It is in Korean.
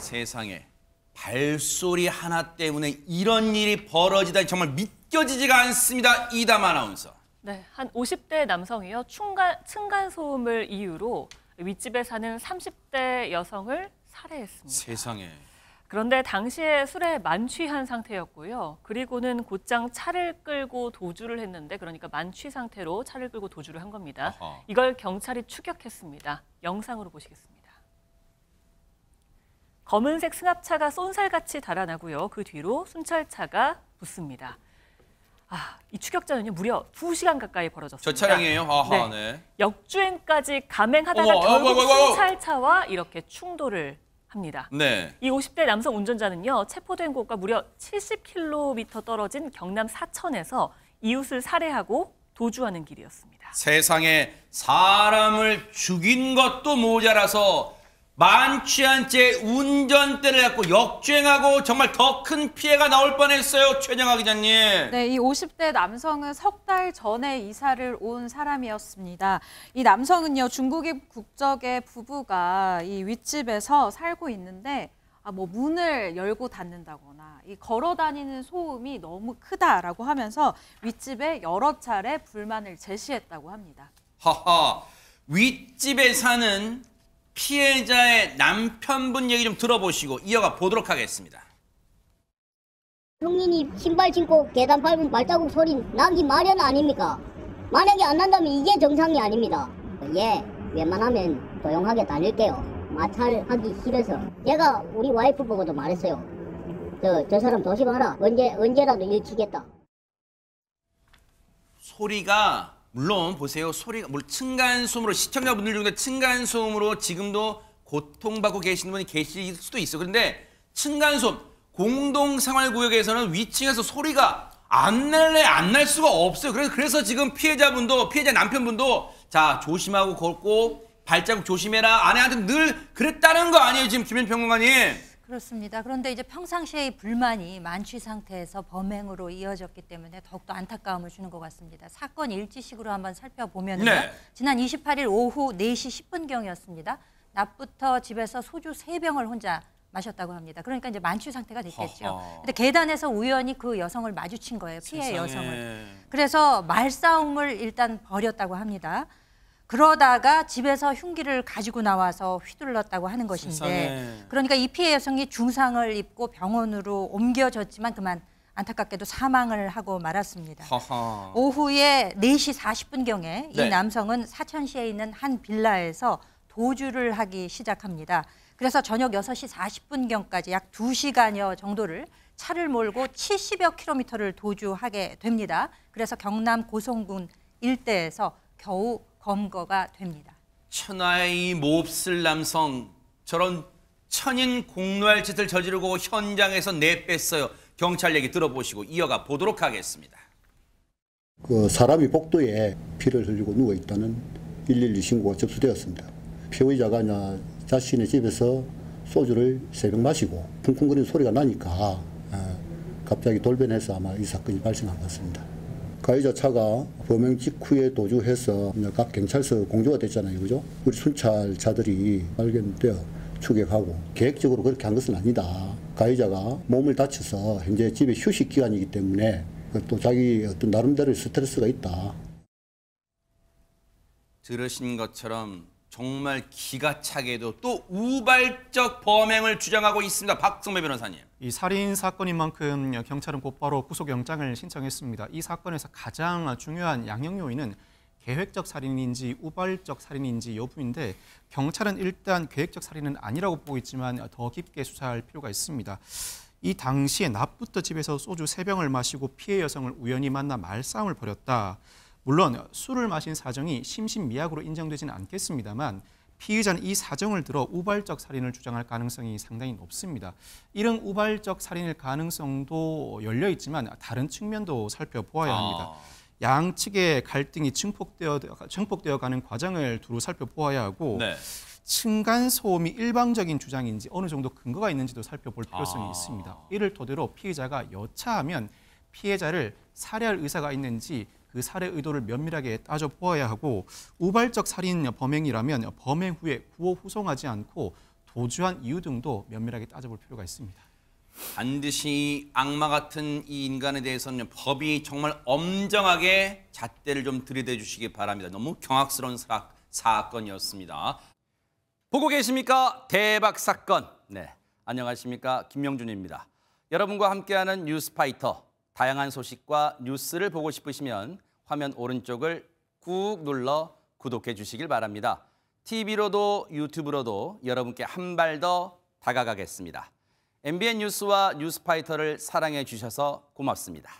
세상에 발소리 하나 때문에 이런 일이 벌어지다니 정말 믿겨지지가 않습니다. 이담 아나운서. 네, 한 50대 남성이요. 층간소음을 이유로 윗집에 사는 30대 여성을 살해했습니다. 세상에. 그런데 당시에 술에 만취한 상태였고요. 그리고는 곧장 차를 끌고 도주를 했는데, 그러니까 만취 상태로 차를 끌고 도주를 한 겁니다. 아하. 이걸 경찰이 추격했습니다. 영상으로 보시겠습니다. 검은색 승합차가 쏜살같이 달아나고요. 그 뒤로 순찰차가 붙습니다. 이 추격전은요, 무려 2시간 가까이 벌어졌습니다. 저 차량이에요? 아하, 네. 역주행까지 감행하다가 결국 순찰차와 이렇게 충돌을 합니다. 네. 이 50대 남성 운전자는요, 체포된 곳과 무려 70km 떨어진 경남 사천에서 이웃을 살해하고 도주하는 길이었습니다. 세상에 사람을 죽인 것도 모자라서 만취한 채 운전대를 잡고 역주행하고 정말 더 큰 피해가 나올 뻔했어요. 최정아 기자님. 네, 이 50대 남성은 석 달 전에 이사를 온 사람이었습니다. 이 남성은요, 중국인 국적의 부부가 이 윗집에서 살고 있는데 뭐 문을 열고 닫는다거나 이 걸어 다니는 소음이 너무 크다라고 하면서 윗집에 여러 차례 불만을 제시했다고 합니다. 하하, 윗집에 사는 피해자의 남편분 얘기 좀 들어보시고 이어가 보도록 하겠습니다. 성인이 신발 신고 계단 밟은 발자국 소리 나기 마련 아닙니까? 만약에 안 난다면 이게 정상이 아닙니다. 예, 웬만하면 조용하게 다닐게요. 마찰 하기 싫어서. 제가 우리 와이프 보고도 말했어요. 저 사람 조심하라. 언제라도 일치겠다. 소리가 물론 보세요. 소리가 물론 층간소음으로 시청자분들 중에 층간소음으로 지금도 고통받고 계시는 분이 계실 수도 있어요. 그런데 층간소음 공동생활구역에서는 위층에서 소리가 안 날 수가 없어요. 그래서 지금 피해자 남편분도 자 조심하고 걷고 발자국 조심해라. 아내한테 늘 그랬다는 거 아니에요, 지금 김현평 평론가님? 그렇습니다. 그런데 이제 평상시의 불만이 만취 상태에서 범행으로 이어졌기 때문에 더욱더 안타까움을 주는 것 같습니다. 사건 일지식으로 한번 살펴보면요. 네. 지난 28일 오후 4시 10분경이었습니다. 낮부터 집에서 소주 3병을 혼자 마셨다고 합니다. 그러니까 이제 만취 상태가 됐겠죠. 근데 계단에서 우연히 그 여성을 마주친 거예요. 피해 세상에. 여성을. 그래서 말싸움을 일단 벌였다고 합니다. 그러다가 집에서 흉기를 가지고 나와서 휘둘렀다고 하는 것인데, 세상에. 그러니까 이 피해 여성이 중상을 입고 병원으로 옮겨졌지만 그만 안타깝게도 사망을 하고 말았습니다. 하하. 오후에 4시 40분경에 이 네. 남성은 사천시에 있는 한 빌라에서 도주를 하기 시작합니다. 그래서 저녁 6시 40분경까지 약 2시간여 정도를 차를 몰고 70여 킬로미터를 도주하게 됩니다. 그래서 경남 고성군 일대에서 겨우 검거가 됩니다. 천하의 이 몹쓸 남성, 저런 천인 공노할 짓을 저지르고 현장에서 내뺐어요. 경찰 얘기 들어보시고 이어가 보도록 하겠습니다. 그 사람이 복도에 피를 흘리고 누워 있다는 112 신고가 접수되었습니다. 피의자가 자신의 집에서 소주를 3병 마시고 쿵쿵거리는 소리가 나니까 갑자기 돌변해서 아마 이 사건이 발생한 것 같습니다. 가해자 차가 범행 직후에 도주해서 각 경찰서 공조가 됐잖아요, 그죠? 우리 순찰자들이 발견되어 추격하고 계획적으로 그렇게 한 것은 아니다. 가해자가 몸을 다쳐서 현재 집에 휴식 기간이기 때문에 또 자기 어떤 나름대로의 스트레스가 있다. 들으신 것처럼 정말 기가 차게도 또 우발적 범행을 주장하고 있습니다. 박성배 변호사님. 이 살인 사건인 만큼 경찰은 곧바로 구속영장을 신청했습니다. 이 사건에서 가장 중요한 양형 요인은 계획적 살인인지 우발적 살인인지 여부인데, 경찰은 일단 계획적 살인은 아니라고 보고 있지만 더 깊게 수사할 필요가 있습니다. 이 당시에 낮부터 집에서 소주 3병을 마시고 피해 여성을 우연히 만나 말싸움을 벌였다. 물론 술을 마신 사정이 심신미약으로 인정되지는 않겠습니다만 피의자는 이 사정을 들어 우발적 살인을 주장할 가능성이 상당히 높습니다. 이런 우발적 살인일 가능성도 열려 있지만 다른 측면도 살펴보아야 합니다. 양측의 갈등이 증폭되어 가는 과정을 두루 살펴보아야 하고, 네. 층간소음이 일방적인 주장인지 어느 정도 근거가 있는지도 살펴볼 필요성이 있습니다. 이를 토대로 피의자가 여차하면 피해자를 살해할 의사가 있는지 그 살해 의도를 면밀하게 따져보아야 하고, 우발적 살인 범행이라면 범행 후에 구호 후송하지 않고 도주한 이유 등도 면밀하게 따져볼 필요가 있습니다. 반드시 악마 같은 이 인간에 대해서는 법이 정말 엄정하게 잣대를 좀 들이대 주시기 바랍니다. 너무 경악스러운 사건이었습니다. 보고 계십니까? 대박 사건. 네, 안녕하십니까? 김명준입니다. 여러분과 함께하는 뉴스파이터. 다양한 소식과 뉴스를 보고 싶으시면 화면 오른쪽을 꾹 눌러 구독해 주시길 바랍니다. TV로도 유튜브로도 여러분께 한 발 더 다가가겠습니다. MBN 뉴스와 뉴스파이터를 사랑해 주셔서 고맙습니다.